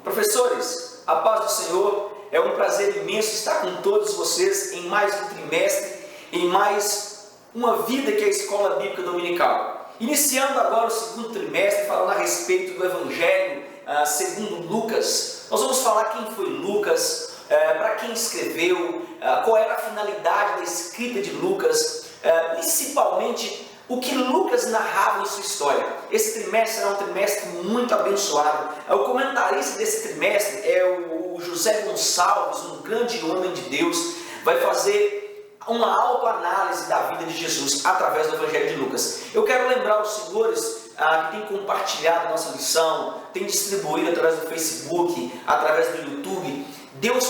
Professores, a paz do Senhor, é um prazer imenso estar com todos vocês em mais um trimestre, em mais uma vida que é a Escola Bíblica Dominical. Iniciando agora o segundo trimestre, falando a respeito do Evangelho segundo Lucas. Nós vamos falar quem foi Lucas, para quem escreveu, qual era a finalidade da escrita de Lucas, principalmente o que Lucas narrava em sua história. Esse trimestre será um trimestre muito abençoado. O comentarista desse trimestre é o José Gonçalves, um grande homem de Deus, vai fazer uma autoanálise da vida de Jesus através do Evangelho de Lucas. Eu quero lembrar os senhores que têm compartilhado a nossa lição, têm distribuído através do Facebook, através do YouTube.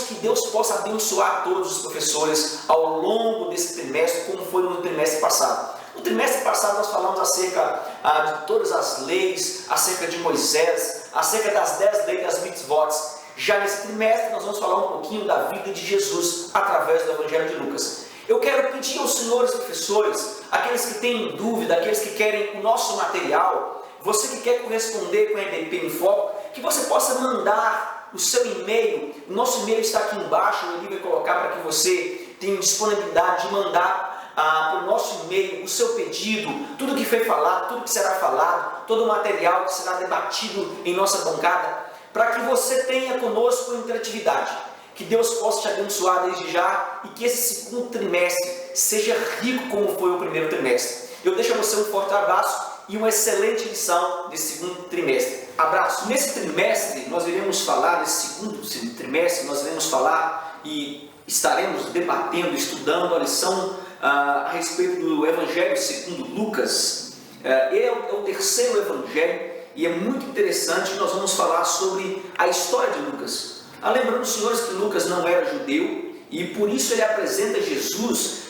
Que Deus possa abençoar todos os professores ao longo desse trimestre, como foi no trimestre passado. No trimestre passado nós falamos acerca de todas as leis, acerca de Moisés, acerca das 10 leis das mitzvot. Já nesse trimestre nós vamos falar um pouquinho da vida de Jesus através do Evangelho de Lucas. Eu quero pedir aos senhores professores, aqueles que têm dúvida, aqueles que querem o nosso material, você que quer corresponder com a EBP em Foco, que você possa mandar o seu e-mail. O nosso e-mail está aqui embaixo, o Eli vai colocar para que você tenha disponibilidade de mandar para o nosso e-mail o seu pedido, tudo que foi falado, tudo que será falado, todo o material que será debatido em nossa bancada, para que você tenha conosco interatividade. Que Deus possa te abençoar desde já e que esse segundo trimestre seja rico como foi o primeiro trimestre. Eu deixo a você um forte abraço e uma excelente lição desse segundo trimestre. Abraço! Nesse trimestre nós iremos falar, nesse segundo trimestre nós iremos falar e estaremos debatendo, estudando a lição a respeito do Evangelho segundo Lucas. É o terceiro Evangelho e é muito interessante. Nós vamos falar sobre a história de Lucas. Lembrando, senhores, que Lucas não era judeu e por isso ele apresenta Jesus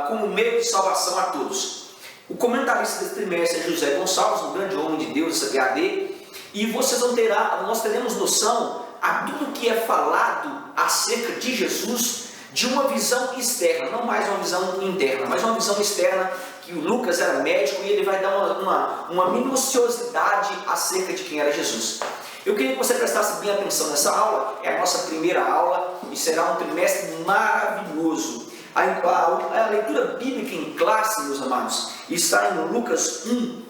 como meio de salvação a todos. O comentarista desse trimestre é José Gonçalves, um grande homem de Deus, essa PhD, e nós teremos noção a tudo que é falado acerca de Jesus de uma visão externa, não mais uma visão interna, mas uma visão externa, que o Lucas era médico e ele vai dar uma minuciosidade acerca de quem era Jesus. Eu queria que você prestasse bem atenção nessa aula, é a nossa primeira aula e será um trimestre maravilhoso. A leitura bíblica em classe, meus amados, está em Lucas 1,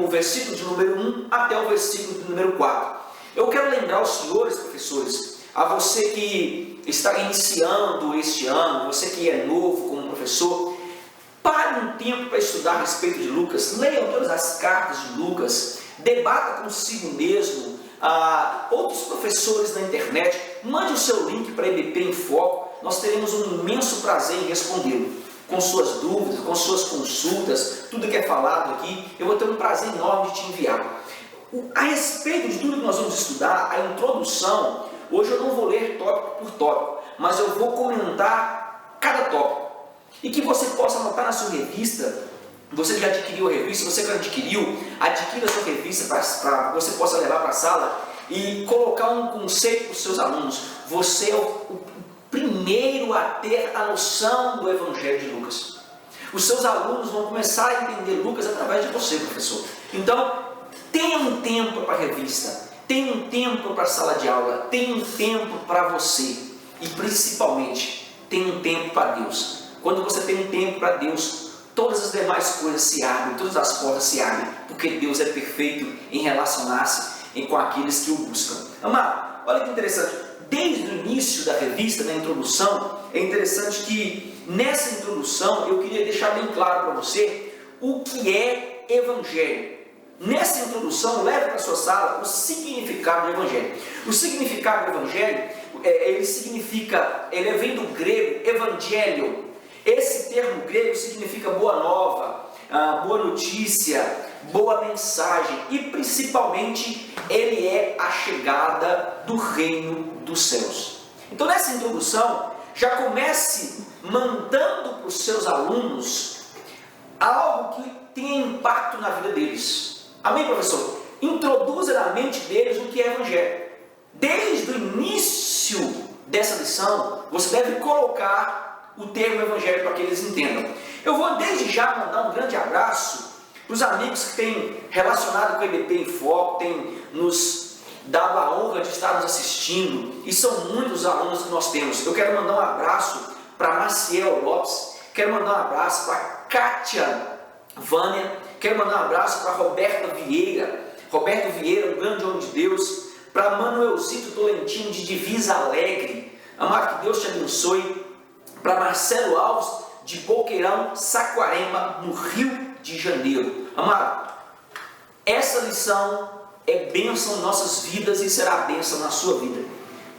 o versículo de número 1 até o versículo de número 4. Eu quero lembrar os senhores professores, a você que está iniciando este ano, você que é novo como professor, pare um tempo para estudar a respeito de Lucas, leiam todas as cartas de Lucas, debata consigo mesmo, outros professores na internet, mande o seu link para a EBP em Foco, nós teremos um imenso prazer em respondê-lo, com suas dúvidas, com suas consultas, tudo que é falado aqui, eu vou ter um prazer enorme de te enviar. A respeito de tudo que nós vamos estudar, a introdução, hoje eu não vou ler tópico por tópico, mas eu vou comentar cada tópico, e que você possa anotar na sua revista. Você que já adquiriu a revista, você que não adquiriu, adquira a sua revista para que você possa levar para a sala e colocar um conceito para os seus alunos. Você é o primeiro a ter a noção do Evangelho de Lucas. Os seus alunos vão começar a entender Lucas através de você, professor. Então, tenha um tempo para a revista, tenha um tempo para a sala de aula, tenha um tempo para você e, principalmente, tenha um tempo para Deus. Quando você tem um tempo para Deus, todas as demais coisas se abrem, todas as portas se abrem, porque Deus é perfeito em relacionar-se com aqueles que o buscam. Amado, olha que interessante, desde o início da revista, na introdução, é interessante que nessa introdução eu queria deixar bem claro para você o que é Evangelho. Nessa introdução, leve para a sua sala o significado do Evangelho. O significado do Evangelho, ele vem do grego Evangelho. Esse termo grego significa boa nova, boa notícia, boa mensagem e principalmente ele é a chegada do reino dos céus. Então nessa introdução já comece mandando para os seus alunos algo que tenha impacto na vida deles. Amém, professor? Introduza na mente deles o que é Evangelho. Desde o início dessa lição você deve colocar o termo Evangelho para que eles entendam. Eu vou desde já mandar um grande abraço para os amigos que têm relacionado com a EBP em Foco, têm nos dado a honra de estar nos assistindo, e são muitos alunos que nós temos. Eu quero mandar um abraço para Maciel Lopes, quero mandar um abraço para Kátia Vânia, quero mandar um abraço para Roberto Vieira, um grande homem de Deus, para Manuelzito Tolentino de Divisa Alegre, amado, que Deus te abençoe, para Marcelo Alves de Boqueirão, Saquarema, no Rio de Janeiro. Amado, essa lição é bênção em nossas vidas e será bênção na sua vida.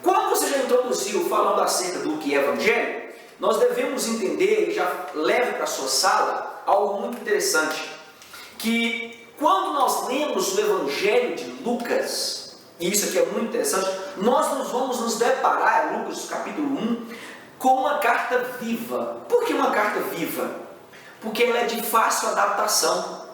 Quando você já introduziu falando acerca do que é Evangelho, nós devemos entender, e já leve para a sua sala, algo muito interessante, que quando nós lemos o Evangelho de Lucas, e isso aqui é muito interessante, nós vamos nos deparar, Lucas capítulo 1, com uma carta viva. Por que uma carta viva? Porque ela é de fácil adaptação.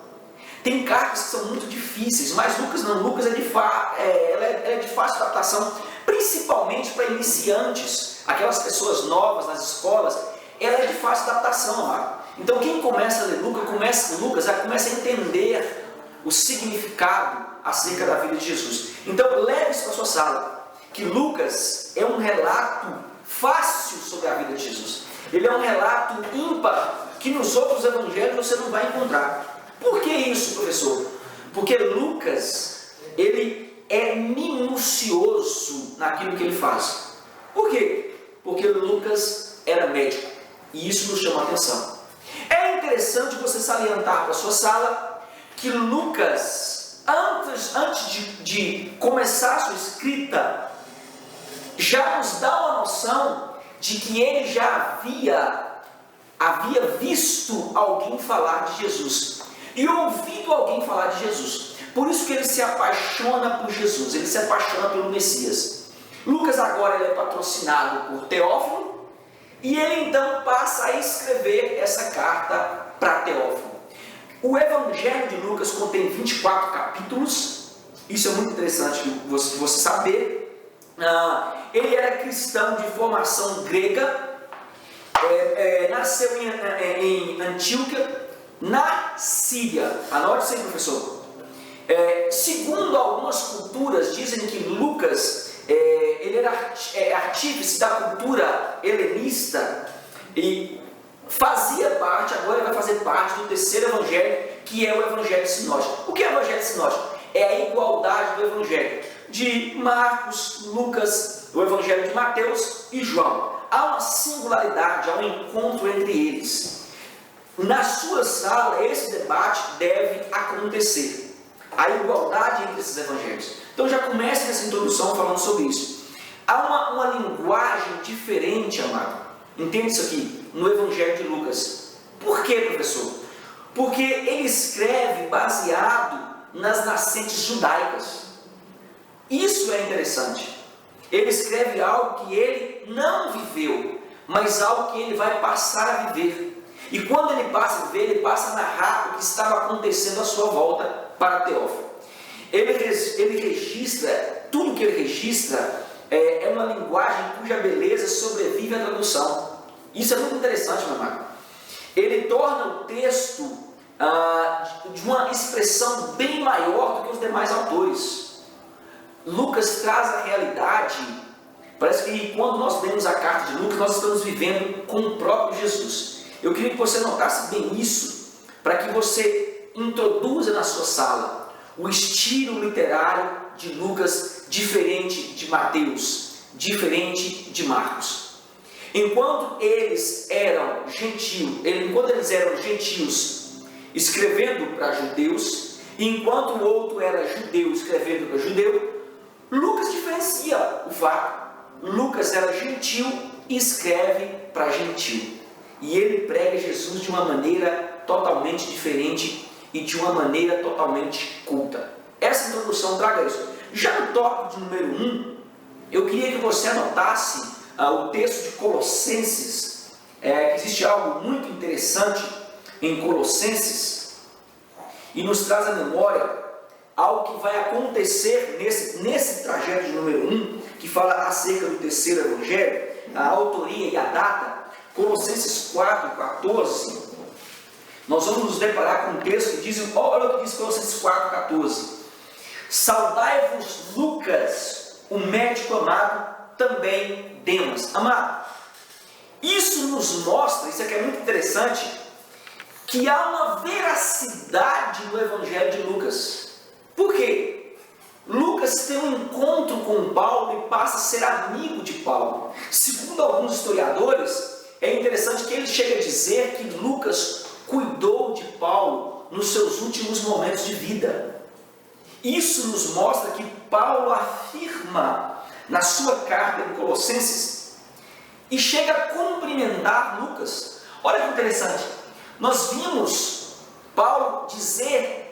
Tem cartas que são muito difíceis, mas Lucas não, Lucas ela é de fácil adaptação, principalmente para iniciantes, aquelas pessoas novas nas escolas, ela é de fácil adaptação, amado. Então quem começa a ler Lucas já começa a entender o significado acerca da vida de Jesus. Então leve isso para a sua sala, que Lucas é um relato fácil sobre a vida de Jesus. Ele é um relato ímpar que nos outros evangelhos você não vai encontrar. Por que isso, professor? Porque Lucas, ele é minucioso naquilo que ele faz. Por quê? Porque Lucas era médico, e isso nos chama a atenção. É interessante você salientar para a sua sala que Lucas, antes de começar a sua escrita, já nos dá uma noção de que ele já havia visto alguém falar de Jesus e ouvido alguém falar de Jesus. Por isso que ele se apaixona por Jesus, ele se apaixona pelo Messias. Lucas agora ele é patrocinado por Teófilo e ele então passa a escrever essa carta para Teófilo. O Evangelho de Lucas contém 24 capítulos, isso é muito interessante você saber. Ele era cristão de formação grega, nasceu em Antioquia, na Síria. Anote isso aí, professor. Segundo algumas culturas, dizem que Lucas ele era artífice da cultura helenista e fazia parte, agora ele vai fazer parte do terceiro evangelho, que é o evangelho sinótico. O que é o evangelho sinótico? É a igualdade do evangelho de Marcos, Lucas, o evangelho de Mateus e João. Há uma singularidade, há um encontro entre eles. Na sua sala, esse debate deve acontecer. A igualdade entre esses evangelhos. Então já comece essa introdução falando sobre isso. Há uma linguagem diferente, amado. Entende isso aqui? No evangelho de Lucas. Por quê, professor? Porque ele escreve baseado nas nascentes judaicas. Isso é interessante. Ele escreve algo que ele não viveu, mas algo que ele vai passar a viver. E quando ele passa a viver, ele passa a narrar o que estava acontecendo à sua volta para Teófilo. Ele registra, tudo que ele registra é uma linguagem cuja beleza sobrevive à tradução. Isso é muito interessante, meu amado. Ele torna o texto de uma expressão bem maior do que os demais autores. Lucas traz a realidade. Parece que quando nós lemos a carta de Lucas, nós estamos vivendo com o próprio Jesus. Eu queria que você notasse bem isso, para que você introduza na sua sala o estilo literário de Lucas, diferente de Mateus, diferente de Marcos. Enquanto eles eram gentios, escrevendo para judeus, enquanto o outro era judeu escrevendo para judeu, Lucas diferencia o fato. Lucas era gentil e escreve para gentil. E ele prega Jesus de uma maneira totalmente diferente e de uma maneira totalmente culta. Essa introdução traga isso. Já no tópico de número 1, eu queria que você anotasse o texto de Colossenses. Existe algo muito interessante em Colossenses e nos traz à memória algo que vai acontecer nesse trajeto de número 1, que fala acerca do terceiro evangelho, a autoria e a data. Colossenses 4:14, nós vamos nos deparar com um texto que diz, olha o que diz Colossenses 4:14. Saudai-vos Lucas, o médico amado, também Demas. Amado, isso nos mostra, isso aqui é muito interessante, que há uma veracidade no Evangelho de Lucas. Por quê? Lucas tem um encontro com Paulo e passa a ser amigo de Paulo. Segundo alguns historiadores, é interessante que ele chega a dizer que Lucas cuidou de Paulo nos seus últimos momentos de vida. Isso nos mostra que Paulo afirma na sua carta em Colossenses e chega a cumprimentar Lucas. Olha que interessante, nós vimos Paulo dizer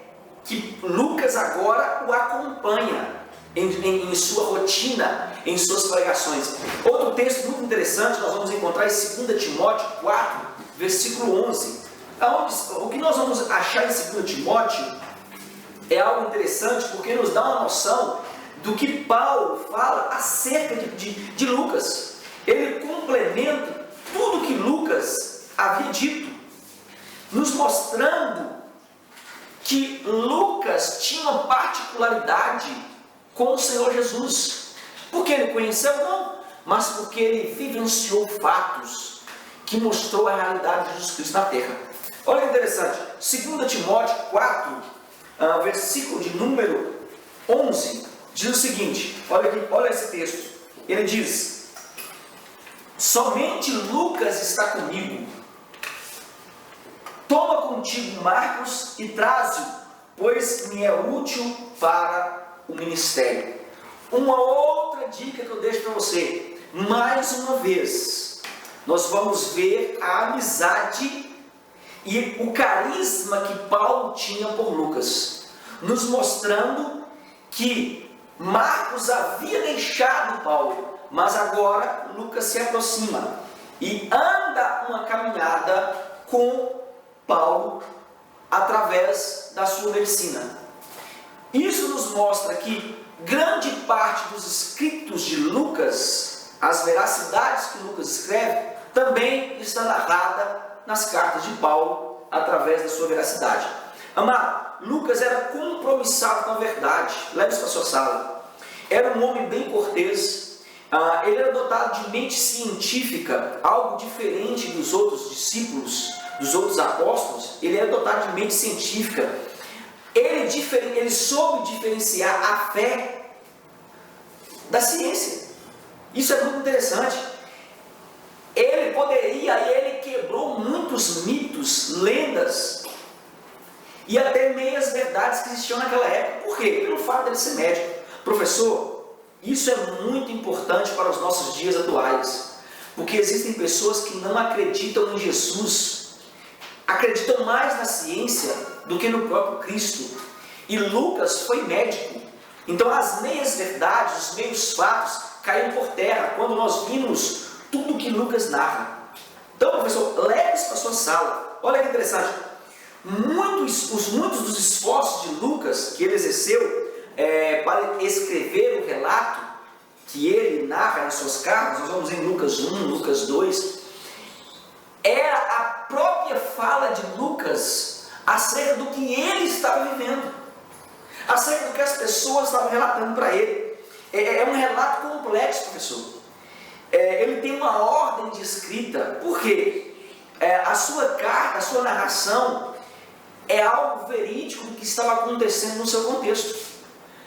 que Lucas agora o acompanha em sua rotina, em suas pregações. Outro texto muito interessante nós vamos encontrar em 2 Timóteo 4, versículo 11. O que nós vamos achar em 2 Timóteo é algo interessante, porque nos dá uma noção do que Paulo fala acerca de Lucas. Ele complementa tudo que Lucas havia dito, nos mostrando que Lucas tinha uma particularidade com o Senhor Jesus. Porque ele conheceu? Não, mas porque ele vivenciou fatos que mostrou a realidade de Jesus Cristo na terra. Olha que interessante, 2 Timóteo 4, versículo de número 11, diz o seguinte, olha aqui, olha esse texto, ele diz: somente Lucas está comigo, toma contigo Marcos e traze-o, pois me é útil para o ministério. Uma outra dica que eu deixo para você, mais uma vez, nós vamos ver a amizade e o carisma que Paulo tinha por Lucas, nos mostrando que Marcos havia deixado Paulo, mas agora Lucas se aproxima e anda uma caminhada com Paulo através da sua medicina. Isso nos mostra que grande parte dos escritos de Lucas, as veracidades que Lucas escreve, também está narrada nas cartas de Paulo através da sua veracidade. Amado, Lucas era compromissado com a verdade. Leve isso para a sua sala. Era um homem bem cortês. Ele era dotado de mente científica, algo diferente dos outros discípulos, dos outros apóstolos. Ele era dotado de mente científica. Ele soube diferenciar a fé da ciência. Isso é muito interessante. Ele quebrou muitos mitos, lendas e até meias verdades que existiam naquela época. Por quê? Pelo fato de ele ser médico. Professor, isso é muito importante para os nossos dias atuais, porque existem pessoas que não acreditam em Jesus, acreditam mais na ciência do que no próprio Cristo. E Lucas foi médico, então as meias verdades, os meios fatos caíram por terra quando nós vimos tudo que Lucas narra. Então, professor, leve isso para a sua sala. Olha que interessante, muitos dos esforços de Lucas que ele exerceu para escrever o relato que ele narra em suas cartas, nós vamos em Lucas 1, Lucas 2, era a própria fala de Lucas acerca do que ele estava vivendo, acerca do que as pessoas estavam relatando para ele. É um relato complexo, professor. Ele tem uma ordem de escrita, porque a sua carta, a sua narração é algo verídico do que estava acontecendo no seu contexto.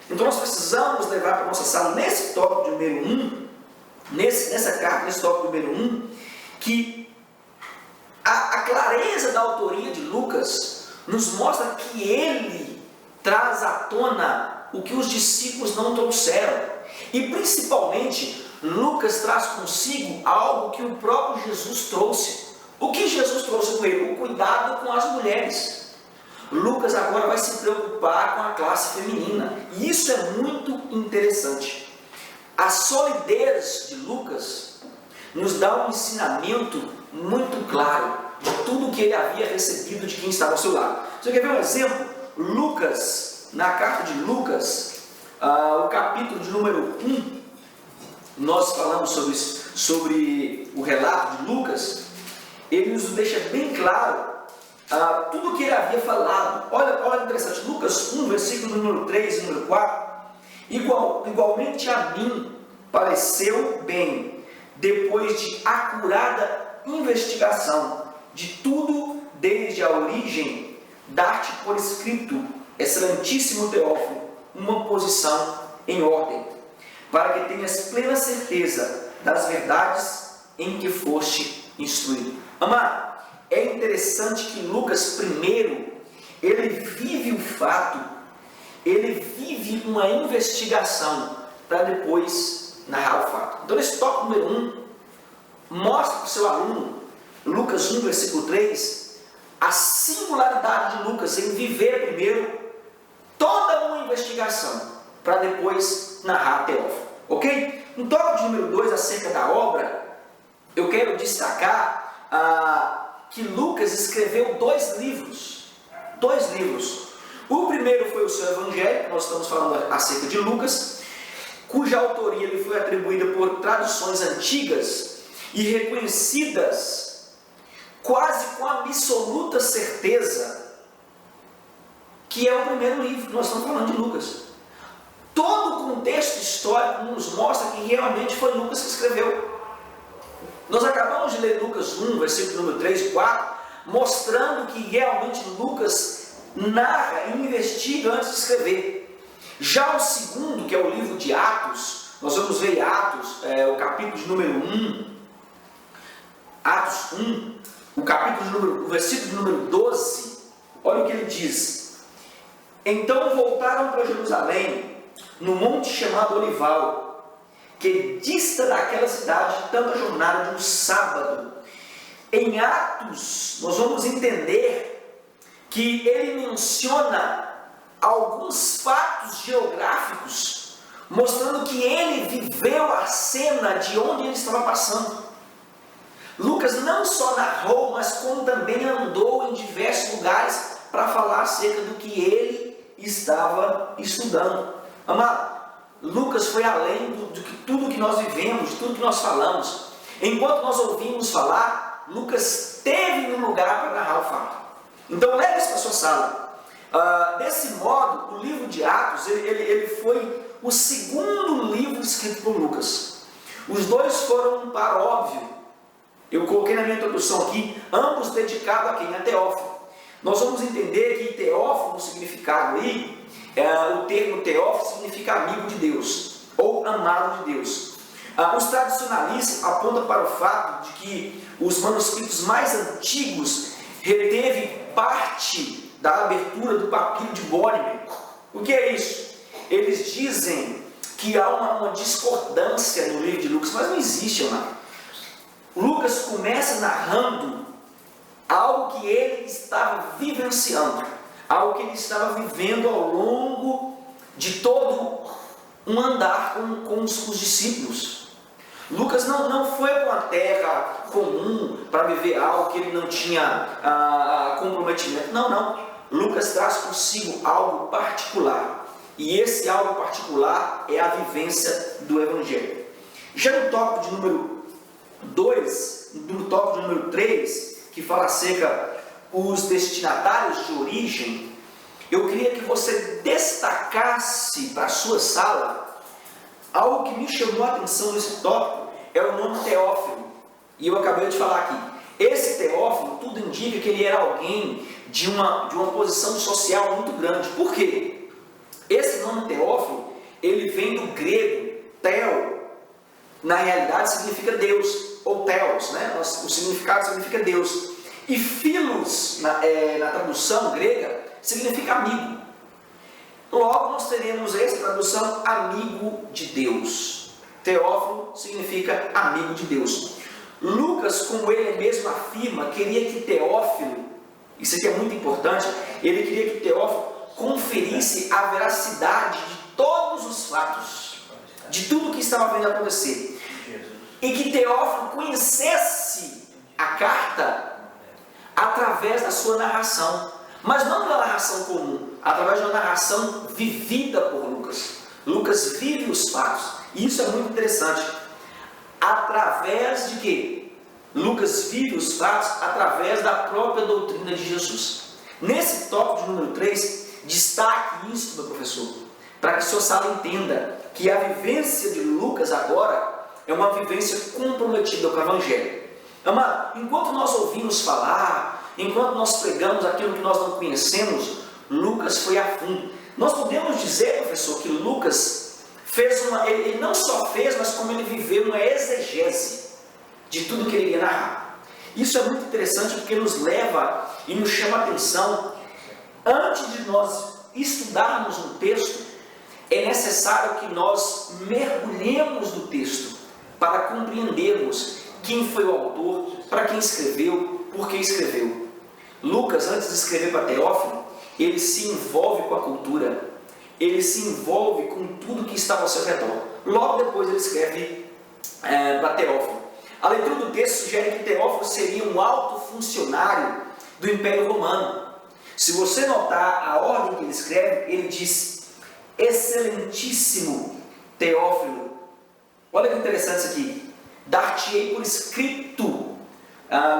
Então nós precisamos levar para a nossa sala, nesse tópico número 1, nessa carta, nesse tópico número 1, que a clareza da autoria de Lucas nos mostra que ele traz à tona o que os discípulos não trouxeram. E principalmente, Lucas traz consigo algo que o próprio Jesus trouxe. O que Jesus trouxe com ele? O cuidado com as mulheres. Lucas agora vai se preocupar com a classe feminina. E isso é muito interessante. A solidez de Lucas nos dá um ensinamento muito claro de tudo que ele havia recebido de quem estava ao seu lado. Você quer ver um exemplo? Lucas, na carta de Lucas, o capítulo de número 1, nós falamos sobre o relato de Lucas. Ele nos deixa bem claro tudo o que ele havia falado. Olha interessante, Lucas 1, versículo número 3 e número 4. Igualmente a mim pareceu bem, depois de acurada investigação de tudo desde a origem, dar-te por escrito, excelentíssimo Teófilo, uma posição em ordem, para que tenhas plena certeza das verdades em que foste instruído. Amado, é interessante que Lucas primeiro, ele vive o fato, ele vive uma investigação, para depois narrar o fato. Então nesse tópico número 1, mostra para o seu aluno, Lucas 1, versículo 3, a singularidade de Lucas em viver primeiro toda uma investigação, para depois narrar Teófilo. Ok? No tópico de número 2, acerca da obra, eu quero destacar que Lucas escreveu 2 livros. 2 livros. O primeiro foi o seu Evangelho, nós estamos falando acerca de Lucas, cuja autoria lhe foi atribuída por traduções antigas e reconhecidas quase com absoluta certeza que é o primeiro livro que nós estamos falando de Lucas. Todo o contexto histórico nos mostra que realmente foi Lucas que escreveu. Nós acabamos de ler Lucas 1, versículo número 3 e 4, mostrando que realmente Lucas narra e investiga antes de escrever. Já o segundo, que é o livro de Atos, nós vamos ver Atos, o capítulo de número 1, Atos 1, o versículo de número 12, olha o que ele diz. Então voltaram para Jerusalém, no monte chamado Olival, que dista daquela cidade tanta jornada de um sábado. Em Atos, nós vamos entender que ele menciona alguns fatos geográficos, mostrando que ele viveu a cena de onde ele estava passando. Lucas não só narrou, mas como também andou em diversos lugares para falar acerca do que ele estava estudando. Amado, Lucas foi além de tudo que nós vivemos, de tudo que nós falamos. Enquanto nós ouvimos falar, Lucas esteve no lugar para narrar o fato. Então leve isso para a sua sala. Desse modo, o livro de Atos, ele foi o segundo livro escrito por Lucas. Os dois foram para óbvio. Eu coloquei na minha introdução aqui, ambos dedicados a quem? A Teófilo. Nós vamos entender que Teófilo, no significado aí, o termo Teófilo significa amigo de Deus, ou amado de Deus. Os tradicionalistas apontam para o fato de que os manuscritos mais antigos reteve parte da abertura do papiro de Bornemann. O que é isso? Eles dizem que há uma discordância no livro de Lucas, mas não existe, amado. Lucas começa narrando algo que ele estava vivenciando, algo que ele estava vivendo ao longo de todo um andar com os discípulos. Lucas não foi para uma terra comum para viver algo que ele não tinha comprometimento. Não. Lucas traz consigo algo particular. E esse algo particular é a vivência do Evangelho. Já no tópico de número 2, no tópico de número 3, que fala acerca dos destinatários de origem, eu queria que você destacasse para a sua sala algo que me chamou a atenção nesse tópico, é o nome Teófilo. E eu acabei de falar aqui. Esse Teófilo, tudo indica que ele era alguém de uma posição social muito grande. Por quê? Esse nome Teófilo, ele vem do grego, Theo, na realidade significa Deus, ou Theos, né? O significado significa Deus. E Philos, na tradução grega, significa amigo. Logo nós teremos essa tradução, amigo de Deus. Teófilo significa amigo de Deus. Lucas, como ele mesmo afirma, queria que Teófilo, isso aqui é muito importante, ele queria que Teófilo conferisse a veracidade de todos os fatos, de tudo que estava vendo acontecer. E que Teófilo conhecesse a carta através da sua narração, mas não da narração comum, através de uma narração vivida por Lucas. Lucas vive os fatos, e isso é muito interessante. Através de quê? Lucas vive os fatos através da própria doutrina de Jesus. Nesse tópico de número 3, destaque isso, meu professor, para que o senhor sala entenda que a vivência de Lucas agora é uma vivência comprometida com o Evangelho. Amado, enquanto nós ouvimos falar, enquanto nós pregamos aquilo que nós não conhecemos, Lucas foi a fundo. Nós podemos dizer, professor, que Lucas ele não só fez, mas como ele viveu uma exegese de tudo que ele ia narrar. Isso é muito interessante porque nos leva e nos chama a atenção. Antes de nós estudarmos um texto, é necessário que nós mergulhemos no texto para compreendermos quem foi o autor, para quem escreveu, por que escreveu. Lucas, antes de escrever para Teófilo, ele se envolve com a cultura, ele se envolve com tudo que estava ao seu redor. Logo depois ele escreve para Teófilo. A leitura do texto sugere que Teófilo seria um alto funcionário do Império Romano. Se você notar a ordem que ele escreve, ele diz: excelentíssimo Teófilo. Olha que interessante isso aqui. Dar-te-ei por escrito.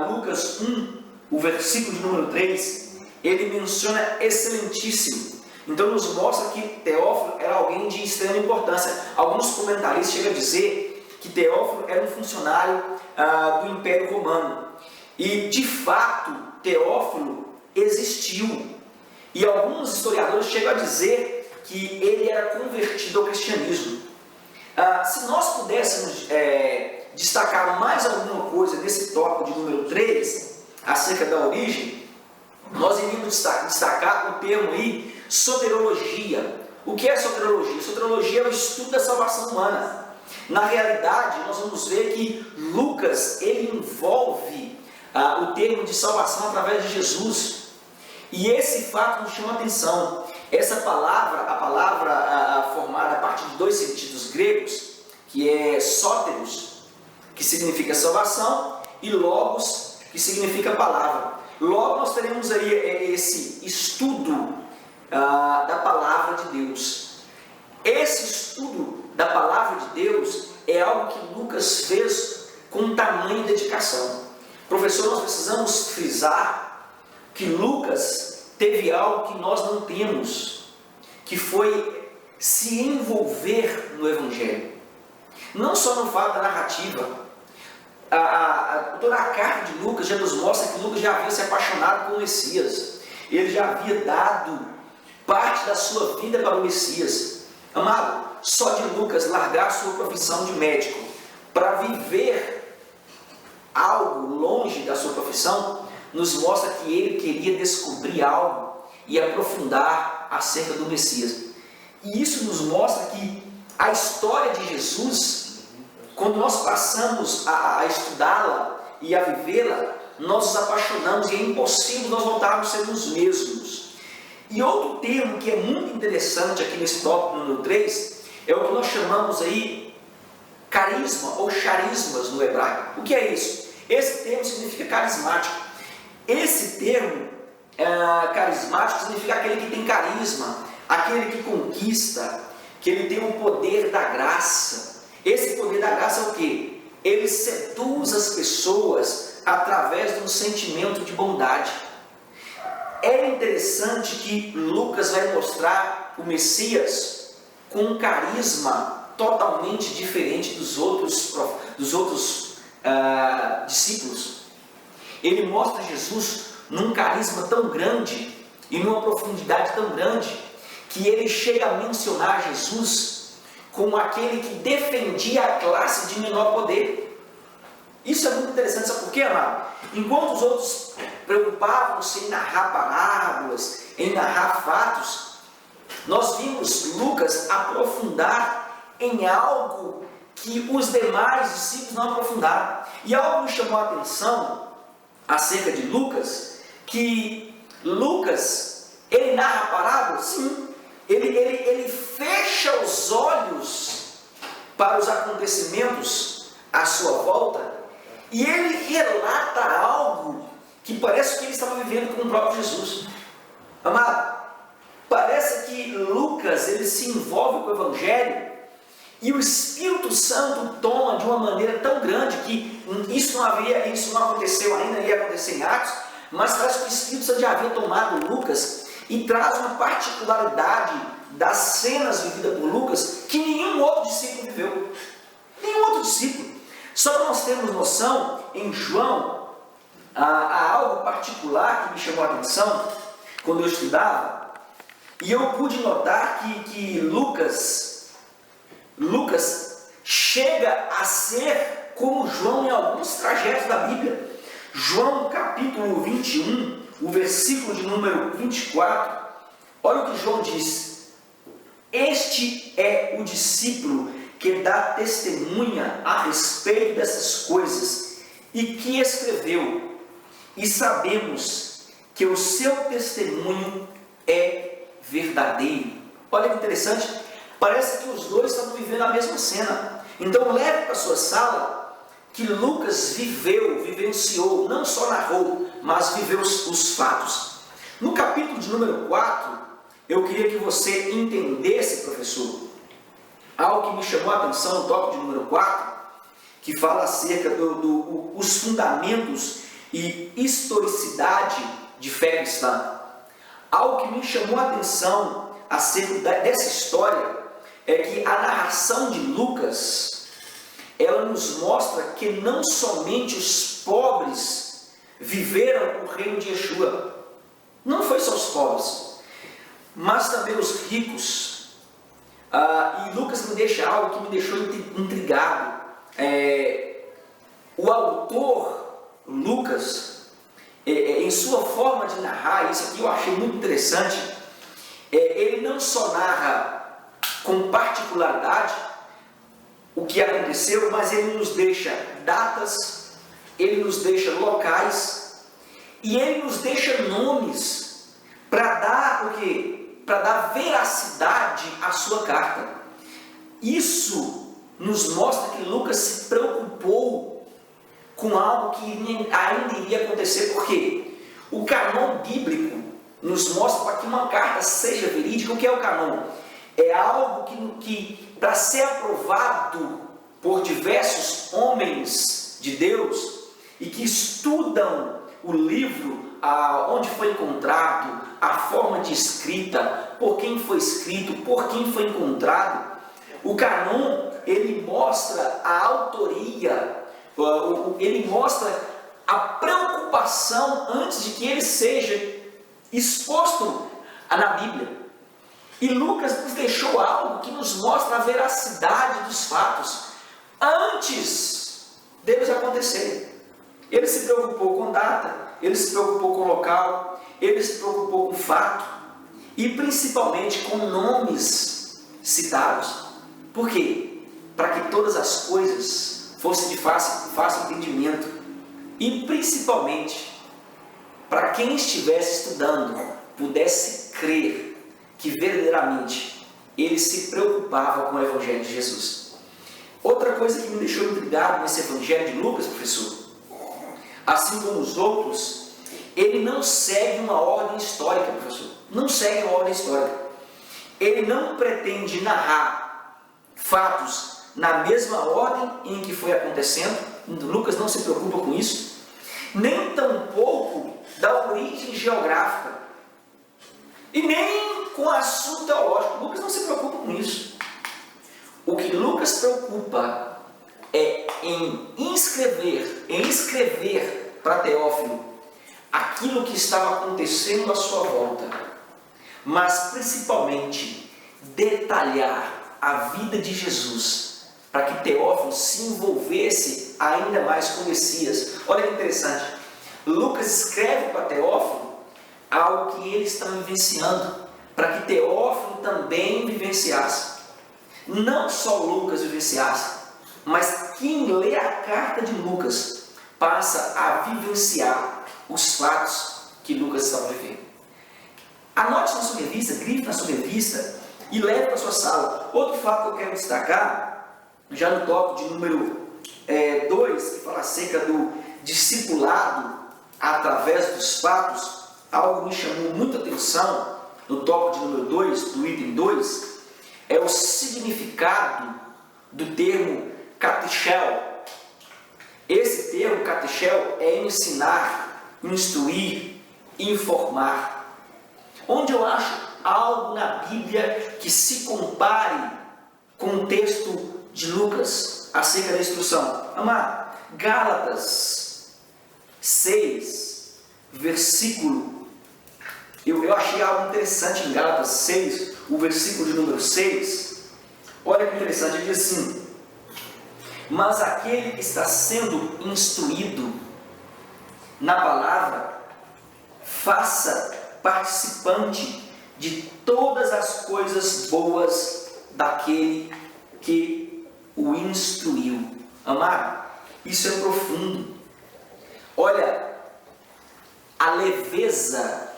Lucas 1, o versículo de número 3, ele menciona excelentíssimo. Então nos mostra que Teófilo era alguém de extrema importância. Alguns comentaristas chegam a dizer que Teófilo era um funcionário do Império Romano. E de fato, Teófilo existiu. E alguns historiadores chegam a dizer que ele era convertido ao cristianismo. Se nós pudéssemos destacar mais alguma coisa nesse tópico de número 3, acerca da origem, nós iríamos destacar o termo aí, soteriologia. O que é soteriologia? Soteriologia é o estudo da salvação humana. Na realidade, nós vamos ver que Lucas, ele envolve o termo de salvação através de Jesus. E esse fato nos chama a atenção. Essa palavra, a palavra formada a partir de dois sentidos gregos, que é sóteros, que significa salvação, e logos, que significa palavra. Logo nós teremos aí esse estudo da palavra de Deus. Esse estudo da palavra de Deus é algo que Lucas fez com tamanha dedicação. Professor, nós precisamos frisar que Lucas teve algo que nós não temos, que foi se envolver no Evangelho. Não só no fato da narrativa. Toda a carta de Lucas já nos mostra que Lucas já havia se apaixonado com o Messias. Ele já havia dado parte da sua vida para o Messias. Amado, só de Lucas largar a sua profissão de médico para viver algo longe da sua profissão, nos mostra que ele queria descobrir algo e aprofundar acerca do Messias. E isso nos mostra que a história de Jesus, quando nós passamos a estudá-la e a vivê-la, nós nos apaixonamos e é impossível nós voltarmos a ser os mesmos. E outro termo que é muito interessante aqui nesse tópico número 3 é o que nós chamamos aí carisma ou charismas no hebraico. O que é isso? Esse termo significa carismático. Esse termo carismático significa aquele que tem carisma, aquele que conquista, que ele tem o poder da graça. Esse poder da graça é o quê? Ele seduz as pessoas através de um sentimento de bondade. É interessante que Lucas vai mostrar o Messias com um carisma totalmente diferente dos outros discípulos. Ele mostra Jesus num carisma tão grande e numa profundidade tão grande que ele chega a mencionar Jesus como aquele que defendia a classe de menor poder. Isso é muito interessante, sabe por quê, amado? Enquanto os outros preocupavam-se em narrar parábolas, em narrar fatos, nós vimos Lucas aprofundar em algo que os demais discípulos não aprofundaram. E algo me chamou a atenção acerca de Lucas, que Lucas, ele narra parábolas? Sim. Ele fecha os olhos para os acontecimentos à sua volta e ele relata algo que parece que ele estava vivendo com o próprio Jesus. Amado, parece que Lucas ele se envolve com o Evangelho E o Espírito Santo toma de uma maneira tão grande que isso não aconteceu ainda, ia acontecer em Atos, mas parece que o Espírito Santo já havia tomado Lucas e traz uma particularidade das cenas vividas por Lucas que nenhum outro discípulo viveu. Nenhum outro discípulo. Só para nós termos noção, em João, há algo particular que me chamou a atenção quando eu estudava, e eu pude notar que Lucas chega a ser como João em alguns trajetos da Bíblia. João capítulo 21, o versículo de número 24, olha o que João diz: este é o discípulo que dá testemunha a respeito dessas coisas e que escreveu, e sabemos que o seu testemunho é verdadeiro. Olha que interessante, parece que os dois estão vivendo a mesma cena. Então leve para a sua sala que Lucas vivenciou, não só narrou, mas viveu os fatos. No capítulo de número 4, eu queria que você entendesse, professor, algo que me chamou a atenção no tópico de número 4, que fala acerca dos fundamentos e historicidade de fé cristã. Algo que me chamou a atenção acerca dessa história é que a narração de Lucas, ela nos mostra que não somente os pobres viveram o reino de Yeshua, não foi só os pobres, mas também os ricos. E Lucas me deixa algo que me deixou intrigado. O autor Lucas, em sua forma de narrar, isso aqui eu achei muito interessante, ele não só narra com particularidade o que aconteceu, mas ele nos deixa datas, ele nos deixa locais e ele nos deixa nomes para dar o quê? Para dar veracidade à sua carta. Isso nos mostra que Lucas se preocupou com algo que ainda iria acontecer, porque o canon bíblico nos mostra para que uma carta seja verídica. O que é o canon? É algo que para ser aprovado por diversos homens de Deus e que estudam o livro, onde foi encontrado, a forma de escrita, por quem foi escrito, por quem foi encontrado. O canon, ele mostra a autoria, ele mostra a preocupação antes de que ele seja exposto na Bíblia. E Lucas nos deixou algo que nos mostra a veracidade dos fatos antes deles acontecerem. Ele se preocupou com data, ele se preocupou com local, ele se preocupou com fato e principalmente com nomes citados. Por quê? Para que todas as coisas fossem de fácil entendimento e principalmente para quem estivesse estudando pudesse crer que verdadeiramente ele se preocupava com o Evangelho de Jesus. Outra coisa que me deixou intrigado nesse Evangelho de Lucas, professor, assim como os outros, ele não segue uma ordem histórica, professor. Não segue uma ordem histórica. Ele não pretende narrar fatos na mesma ordem em que foi acontecendo. Lucas não se preocupa com isso. Nem tampouco da origem geográfica. E nem com assunto teológico. Lucas não se preocupa com isso. O que Lucas preocupa é em escrever para Teófilo aquilo que estava acontecendo à sua volta, mas principalmente detalhar a vida de Jesus, para que Teófilo se envolvesse ainda mais com o Messias. Olha que interessante, Lucas escreve para Teófilo algo que ele está vivenciando, para que Teófilo também vivenciasse. Não só Lucas vivenciasse, mas quem lê a carta de Lucas passa a vivenciar os fatos que Lucas estava vivendo. Anote na sua revista, grife na sua revista e leve para a sua sala. Outro fato que eu quero destacar, já no tópico de número 2, que fala acerca do discipulado através dos fatos, algo me chamou muita atenção no tópico de número 2, do item 2, é o significado do termo catechel. Esse termo catechel é ensinar, instruir, informar. Onde eu acho algo na Bíblia que se compare com o texto de Lucas acerca da instrução? Amado, Gálatas 6, versículo. Eu achei algo interessante em Gálatas 6, o versículo de número 6. Olha que interessante, ele diz assim: mas aquele que está sendo instruído na palavra, faça participante de todas as coisas boas daquele que o instruiu. Amado, isso é profundo. Olha, a leveza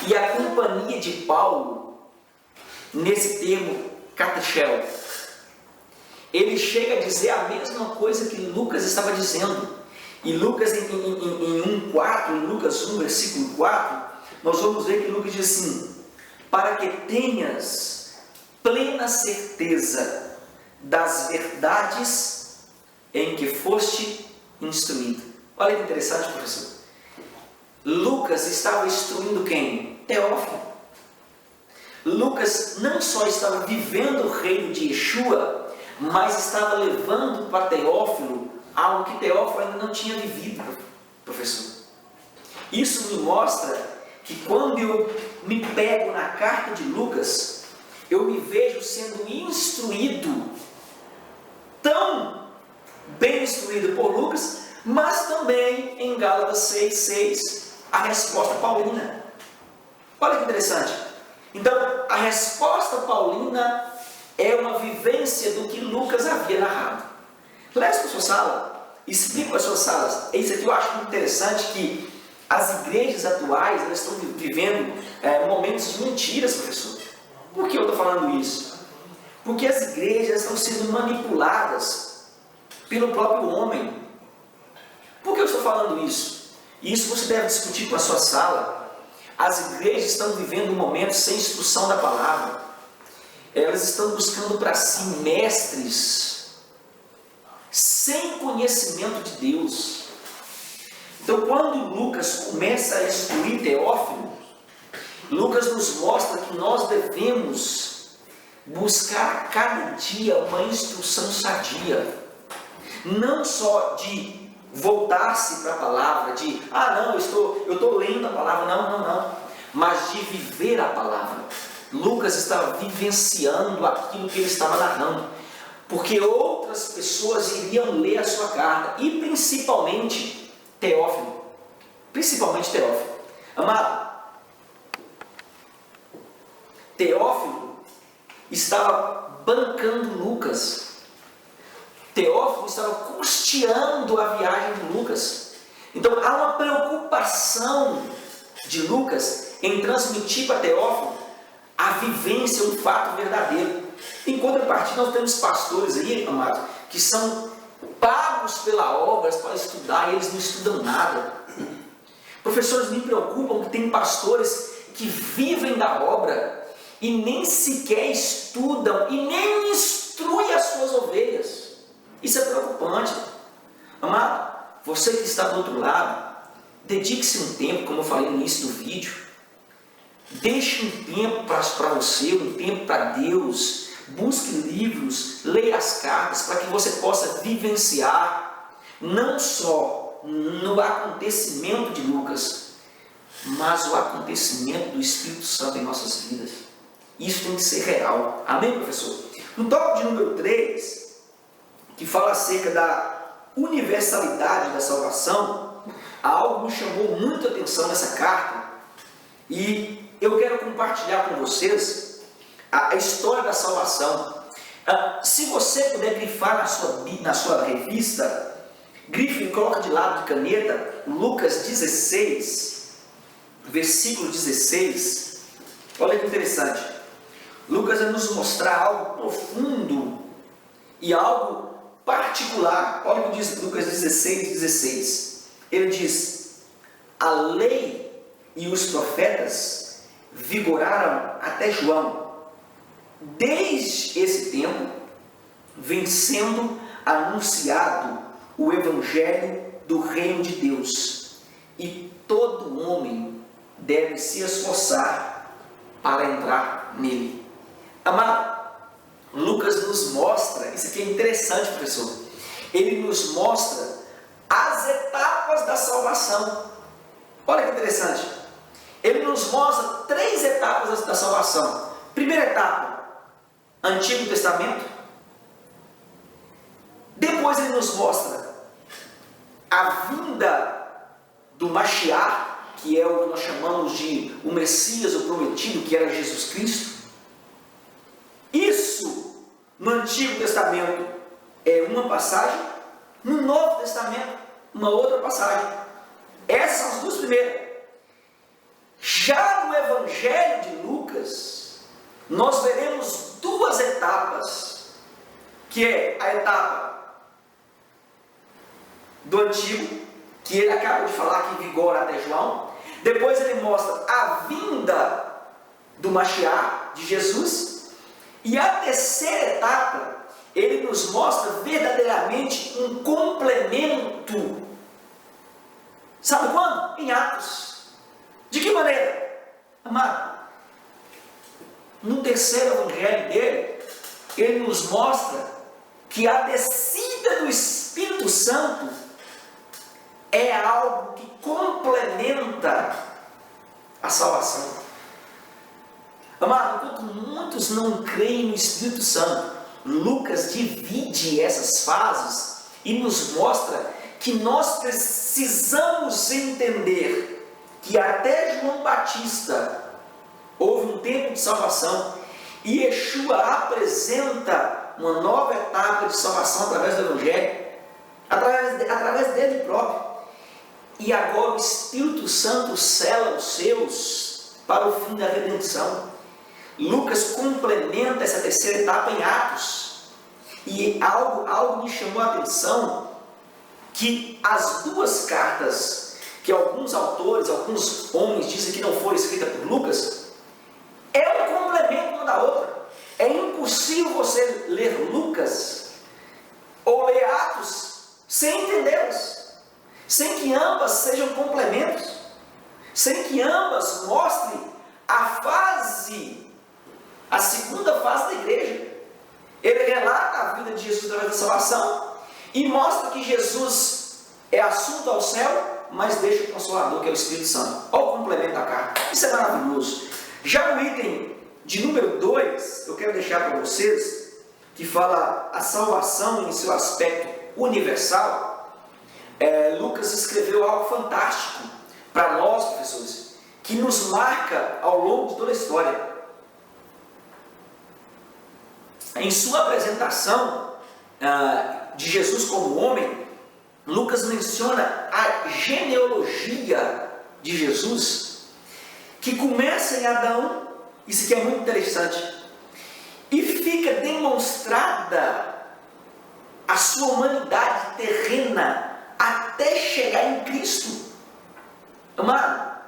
e a companhia de Paulo nesse termo catechel. Ele chega a dizer a mesma coisa que Lucas estava dizendo. E Lucas em 1,4, em Lucas 1, versículo 4, nós vamos ver que Lucas diz assim: para que tenhas plena certeza das verdades em que foste instruído. Olha que interessante, professor. Lucas estava instruindo quem? Teófilo. Lucas não só estava vivendo o reino de Yeshua, mas estava levando para Teófilo algo que Teófilo ainda não tinha vivido, professor. Isso me mostra que quando eu me pego na carta de Lucas, eu me vejo sendo instruído, tão bem instruído por Lucas, mas também em Gálatas 6,6, a resposta paulina. Olha que interessante. Então, a resposta paulina é uma vivência do que Lucas havia narrado. Leve para a sua sala, explique para as suas salas. Isso aqui eu acho muito interessante, que as igrejas atuais elas estão vivendo momentos de mentiras, professor. Por que eu estou falando isso? Porque as igrejas estão sendo manipuladas pelo próprio homem. Por que eu estou falando isso? Isso você deve discutir com a sua sala. As igrejas estão vivendo um momento sem instrução da palavra. Elas estão buscando para si mestres sem conhecimento de Deus. Então, quando Lucas começa a instruir Teófilo, Lucas nos mostra que nós devemos buscar a cada dia uma instrução sadia, não só de voltar-se para a palavra, de não, eu estou lendo a palavra, não, mas de viver a palavra. Lucas estava vivenciando aquilo que ele estava narrando, porque outras pessoas iriam ler a sua carta, e principalmente Teófilo. Amado, Teófilo estava bancando Lucas. Teófilo estava custeando a viagem de Lucas. Então há uma preocupação de Lucas em transmitir para Teófilo a vivência, um fato verdadeiro. Em contrapartida, nós temos pastores aí, amados, que são pagos pela obra para estudar, e eles não estudam nada. Professores, me preocupam que tem pastores que vivem da obra e nem sequer estudam e nem instruem as suas ovelhas. Isso é preocupante. Amado, você que está do outro lado, dedique-se um tempo, como eu falei no início do vídeo. Deixe um tempo para você, um tempo para Deus. Busque livros, leia as cartas, para que você possa vivenciar não só no acontecimento de Lucas, mas o acontecimento do Espírito Santo em nossas vidas. Isso tem que ser real. Amém, professor? No tópico de número 3, que fala acerca da universalidade da salvação, algo me chamou muito a atenção nessa carta, e eu quero compartilhar com vocês a história da salvação. Se você puder grifar na sua revista, grife e coloque de lado de caneta Lucas 16, versículo 16. Olha que interessante. Lucas vai nos mostrar algo profundo e algo particular. Olha o que diz Lucas 16. Ele diz: a lei e os profetas vigoraram até João. Desde esse tempo, vem sendo anunciado o Evangelho do Reino de Deus, e todo homem deve se esforçar para entrar nele. Amado, Lucas nos mostra, isso aqui é interessante, professor, ele nos mostra as etapas da salvação. Olha que interessante, ele nos mostra 3 etapas da salvação. Primeira etapa, Antigo Testamento. Depois ele nos mostra a vinda do Mashiach, que é o que nós chamamos de o Messias, o prometido, que era Jesus Cristo. Isso no Antigo Testamento é uma passagem, no Novo Testamento uma outra passagem. Essas são as 2 primeiras. Já no Evangelho de Lucas, nós veremos 2 etapas, que é a etapa do Antigo, que ele acaba de falar que vigora até João. Depois ele mostra a vinda do Mashiach, de Jesus. E a terceira etapa, ele nos mostra verdadeiramente um complemento. Sabe quando? Em Atos. De que maneira? Amado, no terceiro evangelho dele, ele nos mostra que a descida do Espírito Santo é algo que complementa a salvação. Amado, enquanto muitos não creem no Espírito Santo, Lucas divide essas fases e nos mostra que nós precisamos entender que até João Batista houve um tempo de salvação, e Yeshua apresenta uma nova etapa de salvação através do Evangelho, através dele próprio. E agora o Espírito Santo sela os seus para o fim da redenção. Lucas complementa essa terceira etapa em Atos. E algo me chamou a atenção, que as 2 cartas, que alguns autores, alguns homens dizem que não foram escritas por Lucas, é um complemento uma da outra. É impossível você ler Lucas ou ler Atos sem entendê-las, sem que ambas sejam complementos, sem que ambas mostrem a segunda fase da igreja. Ele relata a vida de Jesus através da salvação e mostra que Jesus é assunto ao céu, mas deixa o Consolador, que é o Espírito Santo. Olha o complemento da carta. Isso é maravilhoso. Já no item de número 2, eu quero deixar para vocês, que fala a salvação em seu aspecto universal. Lucas escreveu algo fantástico para nós, professores, que nos marca ao longo de toda a história. Em sua apresentação de Jesus como homem, Lucas menciona a genealogia de Jesus, que começa em Adão. Isso aqui é muito interessante, e fica demonstrada a sua humanidade terrena até chegar em Cristo. Amado,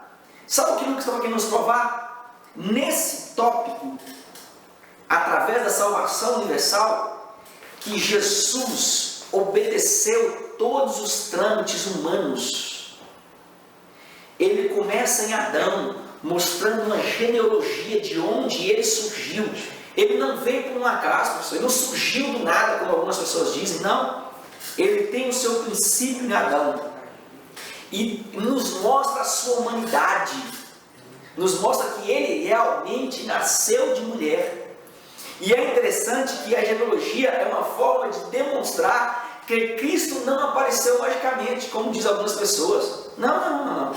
sabe o que Lucas estava querendo nos provar? Nesse tópico, através da salvação universal, que Jesus obedeceu todos os trâmites humanos. Ele começa em Adão, mostrando uma genealogia de onde ele surgiu. Ele não veio por um acaso, ele não surgiu do nada, como algumas pessoas dizem, não. Ele tem o seu princípio em Adão, e nos mostra a sua humanidade, nos mostra que ele realmente nasceu de mulher. E é interessante que a genealogia é uma forma de demonstrar que Cristo não apareceu magicamente, como diz algumas pessoas. Não.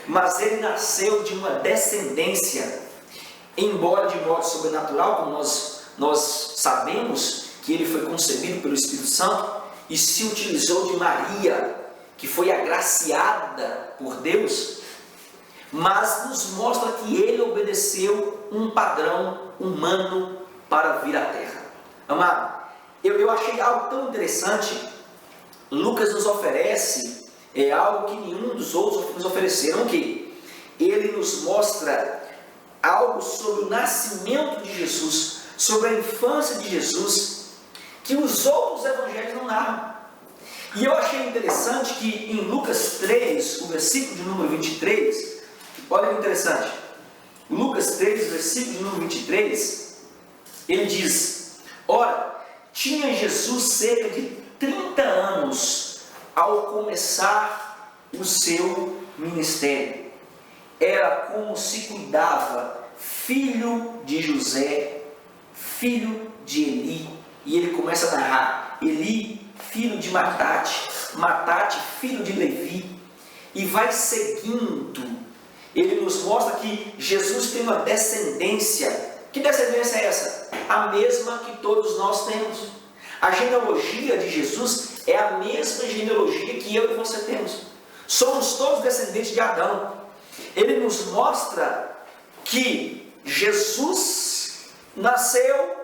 Mas ele nasceu de uma descendência, embora de modo sobrenatural, como nós sabemos que ele foi concebido pelo Espírito Santo, e se utilizou de Maria, que foi agraciada por Deus, mas nos mostra que ele obedeceu um padrão humano para vir à Terra. Amado, eu achei algo tão interessante. Lucas nos oferece algo que nenhum dos outros nos ofereceram, que ele nos mostra algo sobre o nascimento de Jesus, sobre a infância de Jesus, que os outros evangelhos não narram. E eu achei interessante que em Lucas 3, o versículo de número 23, olha que interessante, Lucas 3, versículo de número 23, ele diz: ora, tinha Jesus cerca de 30 anos ao começar o seu ministério. Era como se cuidava, filho de José, filho de Eli. E ele começa a narrar: Eli, filho de Matate, Matate, filho de Levi. E vai seguindo. Ele nos mostra que Jesus tem uma descendência. Que descendência é essa? A mesma que todos nós temos. A genealogia de Jesus é a mesma genealogia que eu e você temos. Somos todos descendentes de Adão. Ele nos mostra que Jesus nasceu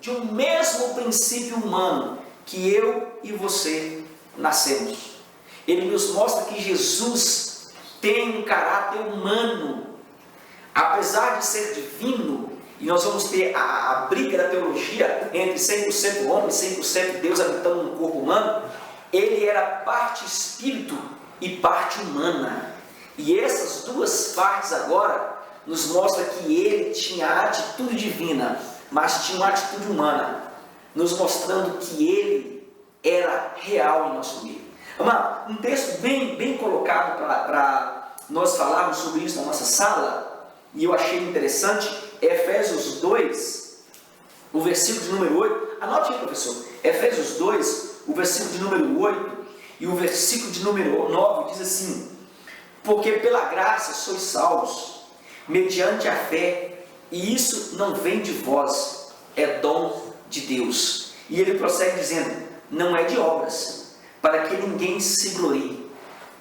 de um mesmo princípio humano que eu e você nascemos. Ele nos mostra que Jesus tem um caráter humano, apesar de ser divino. E nós vamos ter a briga da teologia entre 100% homem e 100% Deus habitando no corpo humano. Ele era parte espírito e parte humana. E essas duas partes agora nos mostram que ele tinha a atitude divina, mas tinha uma atitude humana, nos mostrando que ele era real em nosso meio. Amado, um texto bem colocado para nós falarmos sobre isso na nossa sala, e eu achei interessante, é Efésios 2, o versículo de número 8. Anote aí, professor. Efésios 2, o versículo de número 8 e o versículo de número 9 diz assim: porque pela graça sois salvos, mediante a fé, e isso não vem de vós, é dom de Deus. E ele prossegue dizendo: não é de obras, para que ninguém se glorie.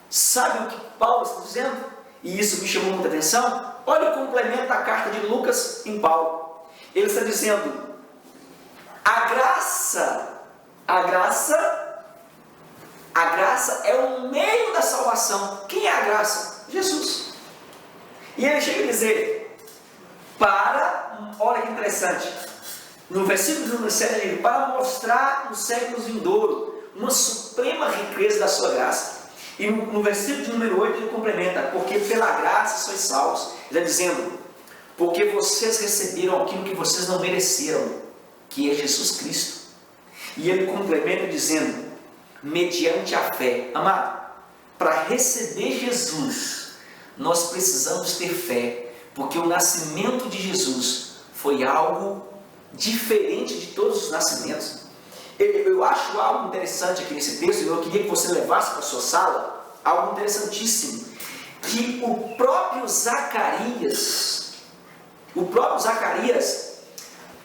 Sabe o que Paulo está dizendo? E isso me chamou muita atenção. Olha o complemento da carta de Lucas em Paulo. Ele está dizendo: a graça é o meio da salvação. Quem é a graça? Jesus. E ele chega a dizer, olha que interessante, no versículo número 7, ele diz: para mostrar nos séculos vindouros uma suprema riqueza da sua graça. E no versículo de número 8 ele complementa: porque pela graça sois salvos. Ele está dizendo: porque vocês receberam aquilo que vocês não mereceram, que é Jesus Cristo. E ele complementa dizendo: mediante a fé. Amado, para receber Jesus, nós precisamos ter fé, porque o nascimento de Jesus foi algo diferente de todos os nascimentos. Eu acho algo interessante aqui nesse texto, e eu queria que você levasse para a sua sala, algo interessantíssimo, que o próprio Zacarias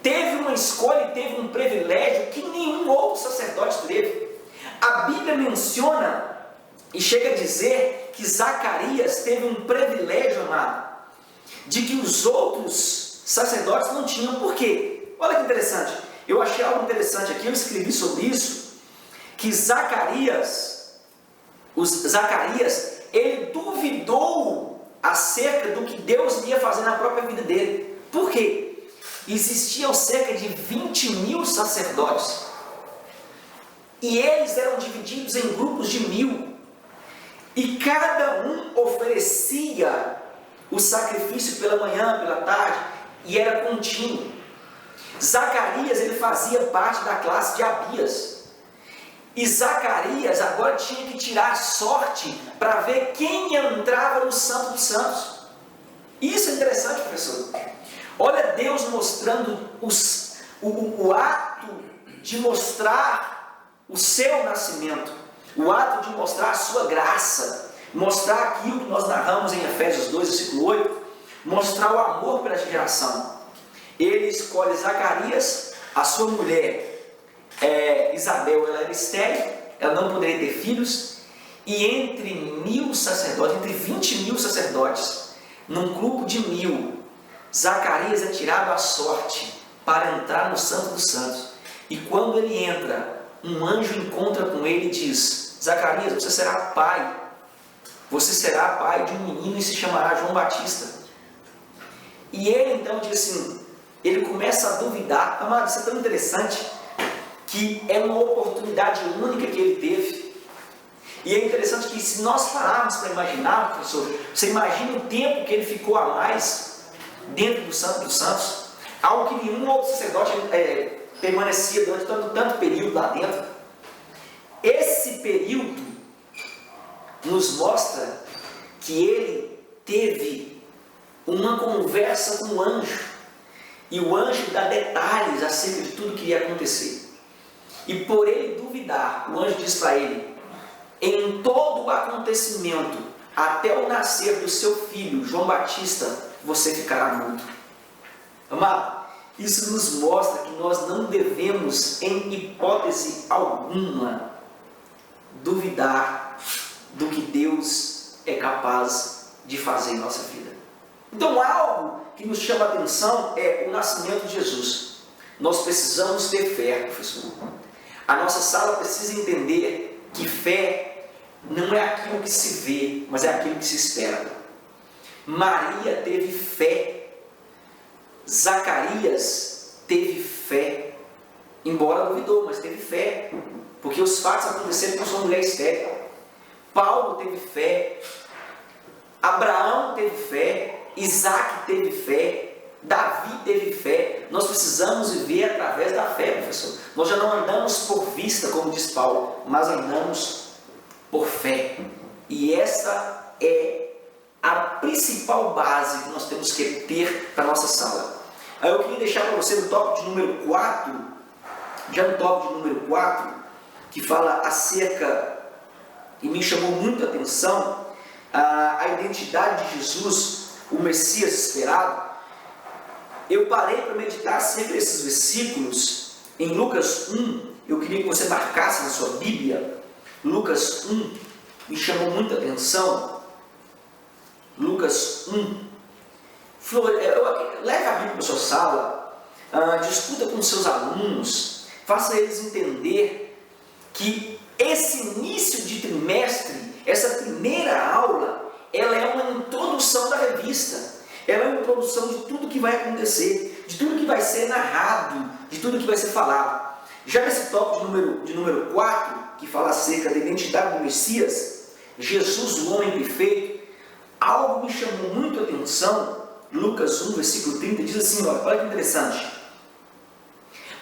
teve uma escolha e teve um privilégio que nenhum outro sacerdote teve. A Bíblia menciona e chega a dizer que Zacarias teve um privilégio, amado, de que os outros sacerdotes não tinham. Por quê? Olha que interessante. Eu achei algo interessante aqui, eu escrevi sobre isso, que Zacarias, ele duvidou acerca do que Deus ia fazer na própria vida dele. Por quê? Existiam cerca de 20 mil sacerdotes, e eles eram divididos em grupos de 1000, e cada um oferecia o sacrifício pela manhã, pela tarde, e era contínuo. Zacarias, ele fazia parte da classe de Abias, e Zacarias agora tinha que tirar sorte para ver quem entrava no Santo dos Santos. Isso é interessante, professor. Olha Deus mostrando o ato de mostrar o seu nascimento, o ato de mostrar a sua graça, mostrar aquilo que nós narramos em Efésios 2, versículo 8, mostrar o amor pela geração. Ele escolhe Zacarias, a sua mulher Isabel, ela era estéril, ela não poderia ter filhos, e entre 1000 sacerdotes, entre 20 mil sacerdotes, num grupo de 1000, Zacarias é tirado à sorte para entrar no Santo dos Santos. E quando ele entra, um anjo encontra com ele e diz: Zacarias, você será pai de um menino e se chamará João Batista. E ele então diz assim, ele começa a duvidar. Amado, isso é tão interessante, que que é uma oportunidade única que ele teve. E é interessante que, se nós pararmos para imaginar, professor, você imagina o tempo que ele ficou a mais dentro do Santo dos Santos, algo que nenhum outro sacerdote permanecia durante tanto período lá dentro. Esse período nos mostra que ele teve uma conversa com o anjo, e o anjo dá detalhes acerca de tudo que ia acontecer. E por ele duvidar, o anjo diz para ele: em todo o acontecimento, até o nascer do seu filho, João Batista, você ficará mudo. Amado, isso nos mostra que nós não devemos, em hipótese alguma, duvidar do que Deus é capaz de fazer em nossa vida. Então, algo que nos chama a atenção é o nascimento de Jesus. Nós precisamos ter fé, professor. A nossa sala precisa entender que fé não é aquilo que se vê, mas é aquilo que se espera. Maria teve fé. Zacarias teve fé. Embora duvidou, mas teve fé. Porque os fatos aconteceram com sua mulher estéril. Paulo teve fé. Abraão teve fé. Isaac teve fé. Davi teve fé. Nós precisamos viver através da fé, professor. Nós já não andamos por vista, como diz Paulo, mas andamos por fé. E essa é a principal base que nós temos que ter para a nossa sala. Aí eu queria deixar para você no tópico de número 4, já no tópico de número 4, que fala acerca, e me chamou muito a atenção, a identidade de Jesus, o Messias esperado. Eu parei para meditar sempre esses versículos em Lucas 1. Eu queria que você marcasse na sua Bíblia. Lucas 1 me chamou muita atenção. Lucas 1. Leve a Bíblia para a sua sala, discuta com seus alunos, faça eles entender que esse início de trimestre, essa primeira aula, ela é uma introdução da revista. Ela é uma introdução de tudo que vai acontecer, de tudo que vai ser narrado, de tudo que vai ser falado. Já nesse tópico de número 4, que fala acerca da identidade do Messias, Jesus, o homem perfeito, algo me chamou muito a atenção. Lucas 1, versículo 30, diz assim, olha que interessante.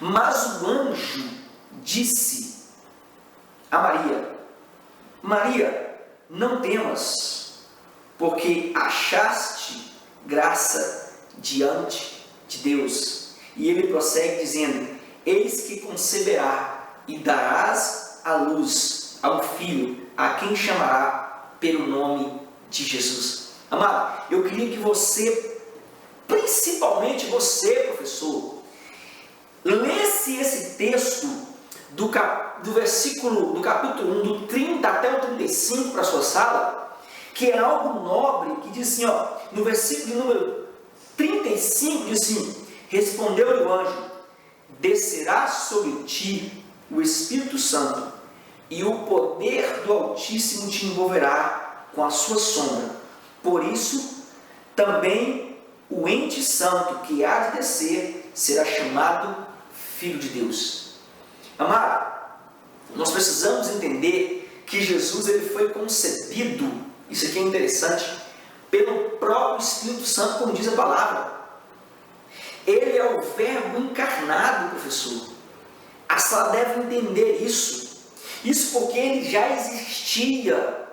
Mas o anjo disse a Maria: Maria, não temas, porque achaste graça diante de Deus. E ele prossegue dizendo: eis que conceberá e darás à luz a um filho, a quem chamará pelo nome de Jesus. Amado, eu queria que você, principalmente você, professor, lesse esse texto do capítulo 1, do 30 até o 35 para a sua sala, que é algo nobre, que diz assim, no versículo de número 35, diz assim: respondeu-lhe o anjo: descerá sobre ti o Espírito Santo, e o poder do Altíssimo te envolverá com a sua sombra. Por isso, também o ente santo que há de descer será chamado Filho de Deus. Amado, nós precisamos entender que Jesus ele foi concebido, isso aqui é interessante, pelo próprio Espírito Santo, como diz a palavra. Ele é o Verbo encarnado, professor. A sala deve entender isso. Isso porque ele já existia.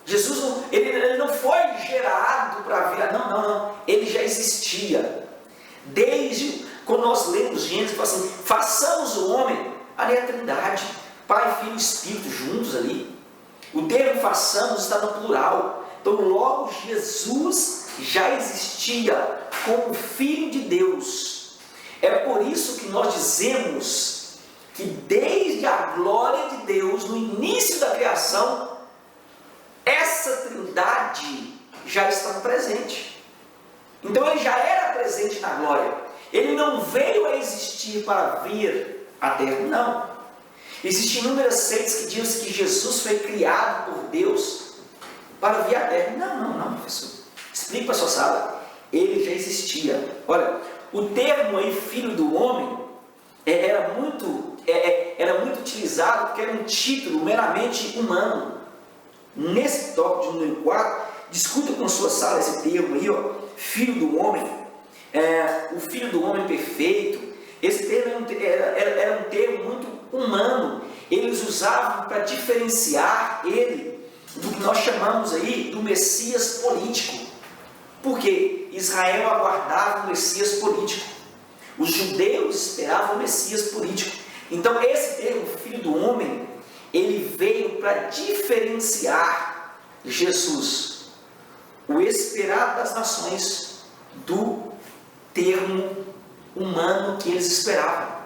Jesus ele não foi gerado para vir. Não. Ele já existia. Desde quando nós lemos Gênesis, fala assim: façamos o homem, ali é a Trindade, Pai, Filho e Espírito juntos ali. O termo façamos está no plural. Então, logo Jesus já existia como Filho de Deus. É por isso que nós dizemos que desde a glória de Deus, no início da criação, essa Trindade já está presente. Então ele já era presente na glória. Ele não veio a existir para vir à terra, não. Existem inúmeras seitas que dizem que Jesus foi criado por Deus para vir à terra. Não, professor. Explique para a sua sala. Ele já existia. Olha, o termo aí, filho do homem, era muito utilizado porque era um título meramente humano. Nesse tópico de número 4, discuta com sua sala esse termo aí, ó, filho do homem, o filho do homem perfeito. Esse termo era um termo muito humano. Eles usavam para diferenciar ele do que nós chamamos aí do Messias político. Porque Israel aguardava o Messias político. Os judeus esperavam o Messias político. Então esse termo, filho do homem, ele veio para diferenciar Jesus, o esperado das nações, do termo humano que eles esperavam.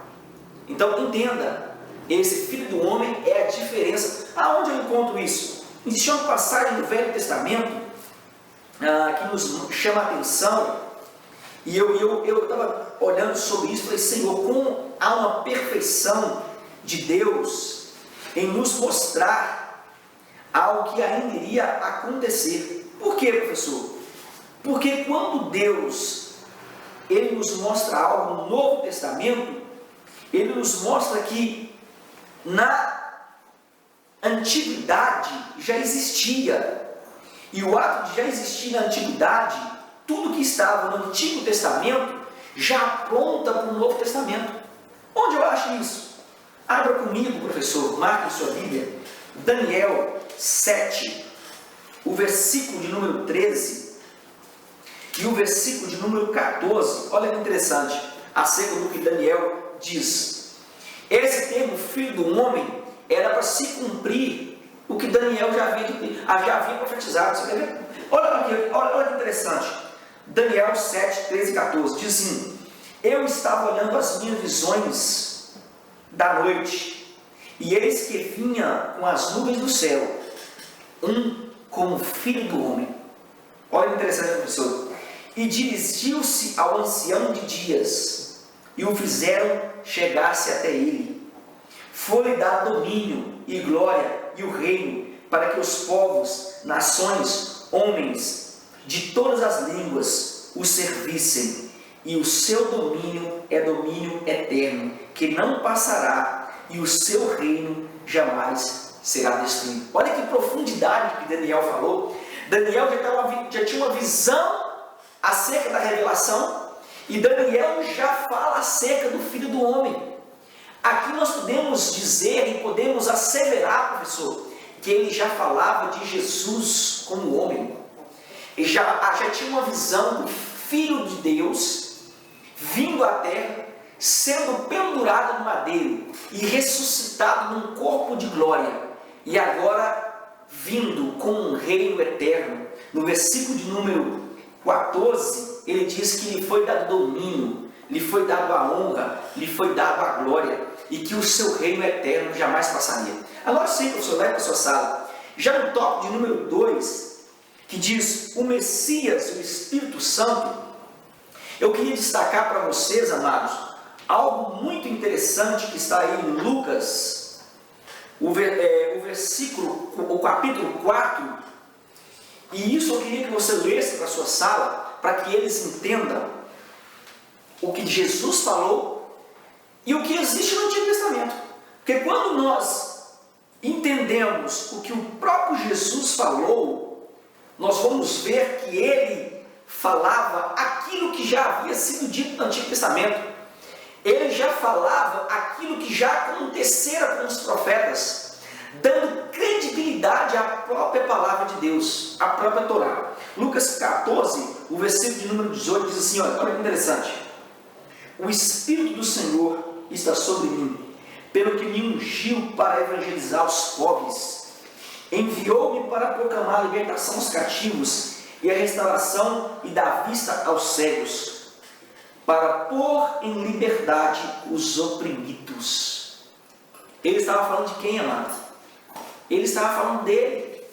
Então entenda, esse filho do homem é a diferença. Aonde eu encontro isso? Existe uma passagem do Velho Testamento que nos chama a atenção, e eu estava olhando sobre isso e falei, Senhor, como há uma perfeição de Deus em nos mostrar algo que ainda iria acontecer. Por quê, professor? Porque quando Deus ele nos mostra algo no Novo Testamento, ele nos mostra que na antiguidade já existia. E o ato de já existir na antiguidade, tudo que estava no Antigo Testamento já aponta para o Novo Testamento. Onde eu acho isso? Abra comigo, professor, marque em sua Bíblia, Daniel 7, o versículo de número 13 e o versículo de número 14. Olha que interessante, acerca do que Daniel diz. Esse termo, filho do homem, era para se cumprir o que Daniel já havia profetizado. Você quer ver? Olha que interessante. Daniel 7, 13 e 14 diz assim: eu estava olhando as minhas visões da noite, e eis que vinha com as nuvens do céu, como filho do homem. Olha que interessante, professor. E dirigiu-se ao ancião de dias, e o fizeram chegar-se até ele. Foi-lhe dado domínio e glória e o reino, para que os povos, nações, homens de todas as línguas o servissem, e o seu domínio é domínio eterno, que não passará, e o seu reino jamais será destruído. Olha que profundidade que Daniel falou. Daniel já tinha uma visão acerca da revelação, e Daniel já fala acerca do Filho do Homem. Aqui nós podemos dizer e podemos asseverar, professor, que ele já falava de Jesus como homem. Ele já tinha uma visão do Filho de Deus vindo à terra, sendo pendurado no madeiro e ressuscitado num corpo de glória, e agora vindo com um reino eterno. No versículo de número 14, ele diz que lhe foi dado domínio, lhe foi dado a honra, lhe foi dado a glória, e que o seu reino eterno jamais passaria. Agora sim, professor, vai para a sua sala. Já no tópico de número 2, que diz o Messias, o Espírito Santo, eu queria destacar para vocês, amados, algo muito interessante que está aí em Lucas, o capítulo 4, e isso eu queria que você lesse para a sua sala, para que eles entendam o que Jesus falou e o que existe no Antigo Testamento. Porque quando nós entendemos o que o próprio Jesus falou, nós vamos ver que ele falava aquilo que já havia sido dito no Antigo Testamento. Ele já falava aquilo que já acontecera com os profetas, dando credibilidade à própria palavra de Deus, à própria Torá. Lucas 14, o versículo de número 18 diz assim, olha que interessante: o Espírito do Senhor está sobre mim, pelo que me ungiu para evangelizar os pobres, enviou-me para proclamar a libertação aos cativos e a restauração e dar vista aos cegos, para pôr em liberdade os oprimidos. Ele estava falando de quem, amado? Ele estava falando dele.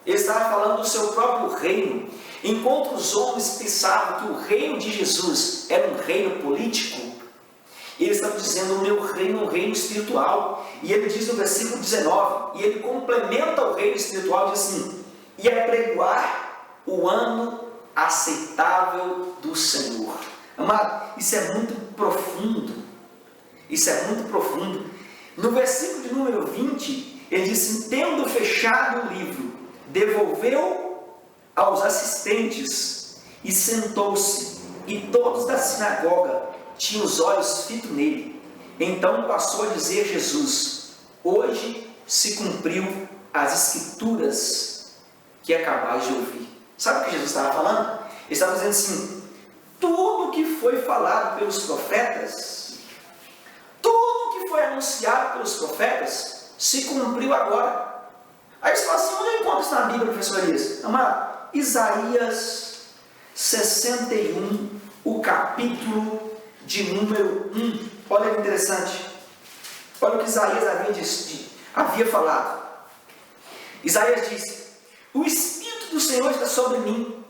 Ele estava falando do seu próprio reino. Enquanto os homens pensavam que o reino de Jesus era um reino político, ele estava dizendo: o meu reino é um reino espiritual. E ele diz no versículo 19, e ele complementa o reino espiritual, diz assim: e é pregoar o ano aceitável do Senhor. Amado, isso é muito profundo. Isso é muito profundo. No versículo de número 20, ele diz: tendo fechado o livro, devolveu aos assistentes e sentou-se, e todos da sinagoga tinham os olhos fitos nele. Então passou a dizer Jesus: hoje se cumpriu as escrituras que acabais de ouvir. Sabe o que Jesus estava falando? Ele estava dizendo assim: tudo que foi falado pelos profetas, tudo que foi anunciado pelos profetas, se cumpriu agora. Aí você fala assim: onde eu encontro isso na Bíblia, professor Elias? Amado, Isaías 61, o capítulo de número 1. Olha que interessante. Olha o que Isaías havia falado. Isaías diz: o Espírito do Senhor está sobre mim,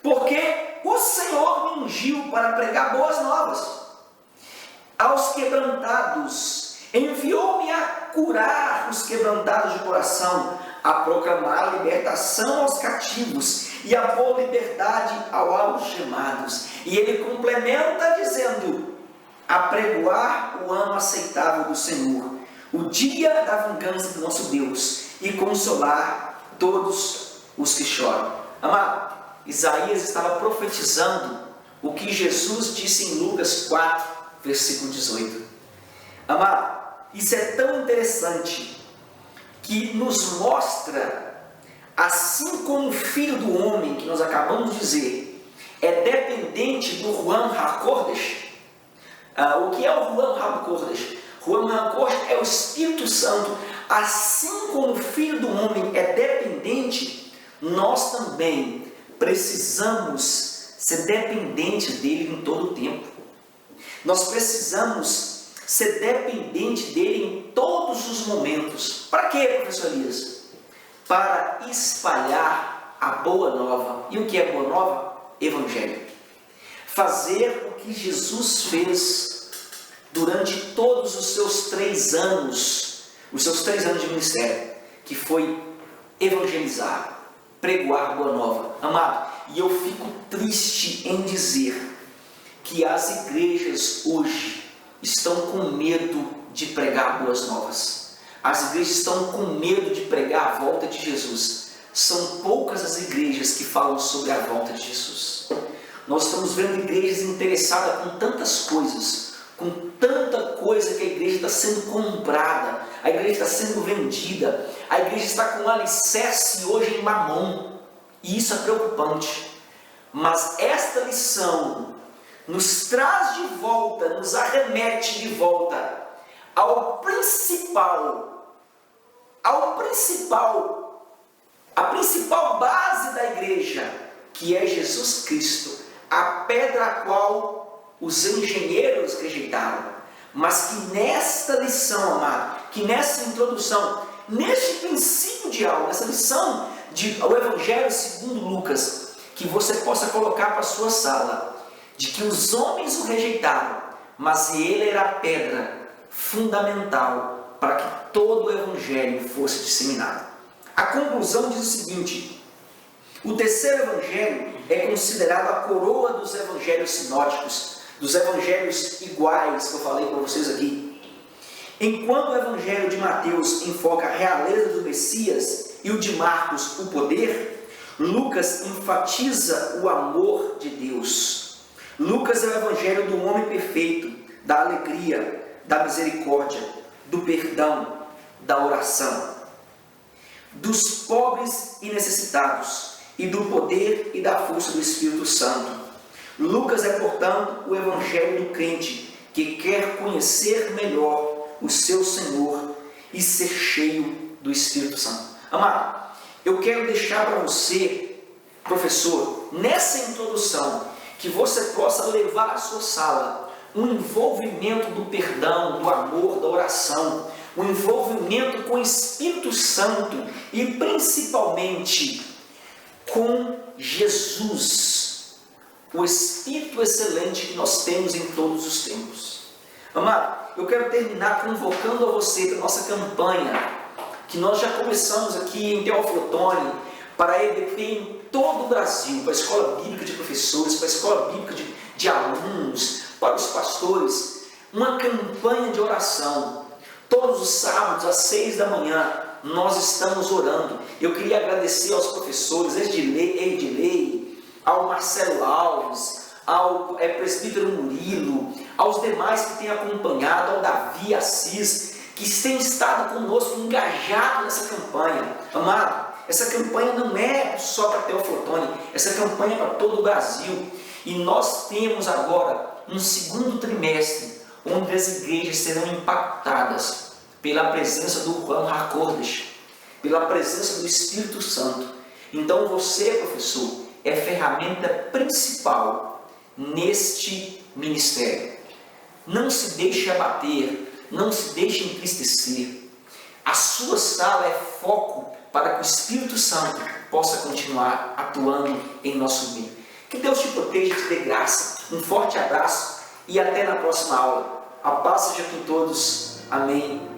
porque o Senhor me ungiu para pregar boas novas aos quebrantados, enviou-me a curar os quebrantados de coração, a proclamar a libertação aos cativos e a pôr liberdade aos algemados. E ele complementa dizendo: apregoar o ano aceitável do Senhor, o dia da vingança do nosso Deus, e consolar todos os que choram. Amado, Isaías estava profetizando o que Jesus disse em Lucas 4, versículo 18. Amado, isso é tão interessante que nos mostra, assim como o Filho do Homem, que nós acabamos de dizer, é dependente do Ruach HaKodesh. O que é o Ruach HaKodesh? Ruach HaKodesh é o Espírito Santo. Assim como o Filho do Homem é dependente, nós também precisamos ser dependentes dele em todo o tempo. Nós precisamos ser dependente dele em todos os momentos. Para quê, professor Elias? Para espalhar a boa nova. E o que é boa nova? Evangelho. Fazer o que Jesus fez durante todos os seus 3 anos, de ministério, que foi evangelizar, pregoar boa nova. Amado, e eu fico triste em dizer que as igrejas hoje estão com medo de pregar boas novas. As igrejas estão com medo de pregar a volta de Jesus. São poucas as igrejas que falam sobre a volta de Jesus. Nós estamos vendo igrejas interessadas com tantas coisas, com tanta coisa que a igreja está sendo comprada, a igreja está sendo vendida, a igreja está com alicerce hoje em mamon, e isso é preocupante. Mas esta lição nos traz de volta, nos arremete de volta a principal base da igreja, que é Jesus Cristo, a pedra a qual os engenheiros rejeitaram. Mas que nesta lição, amado, que nessa introdução, neste princípio de aula, nessa lição do Evangelho segundo Lucas, que você possa colocar para a sua sala, de que os homens o rejeitaram, mas ele era a pedra fundamental para que todo o Evangelho fosse disseminado. A conclusão diz o seguinte: o terceiro Evangelho é considerado a coroa dos Evangelhos sinóticos, dos Evangelhos iguais que eu falei para vocês aqui. Enquanto o Evangelho de Mateus enfoca a realeza do Messias e o de Marcos o poder, Lucas enfatiza o amor de Deus. Lucas é o Evangelho do homem perfeito, da alegria, da misericórdia, do perdão, da oração, dos pobres e necessitados, e do poder e da força do Espírito Santo. Lucas é, portanto, o Evangelho do crente que quer conhecer melhor o seu Senhor e ser cheio do Espírito Santo. Amado, eu quero deixar para você, professor, nessa introdução, que você possa levar à sua sala um envolvimento do perdão, do amor, da oração, um envolvimento com o Espírito Santo e principalmente com Jesus, o Espírito excelente que nós temos em todos os tempos. Amado, eu quero terminar convocando a você para a nossa campanha, que nós já começamos aqui em Teófilo Otoni, para a EBP em todo o Brasil, para a Escola Bíblica de Professores, para a Escola Bíblica de alunos, para os pastores. uma campanha de oração. Todos os sábados, às 6 da manhã, nós estamos orando. Eu queria agradecer aos professores Edilei, ao Marcelo Alves, ao presbítero Murilo, aos demais que têm acompanhado, ao Davi Assis, que têm estado conosco, engajados nessa campanha. Amado, essa campanha não é só para Teoflotone, essa campanha é para todo o Brasil. E nós temos agora um segundo trimestre, onde as igrejas serão impactadas pela presença do Ruach HaKodesh, pela presença do Espírito Santo. Então você, professor, é a ferramenta principal neste ministério. Não se deixe abater, não se deixe entristecer. A sua sala é foco para que o Espírito Santo possa continuar atuando em nosso meio. Que Deus te proteja e te dê graça. Um forte abraço e até na próxima aula. A paz seja com todos. Amém.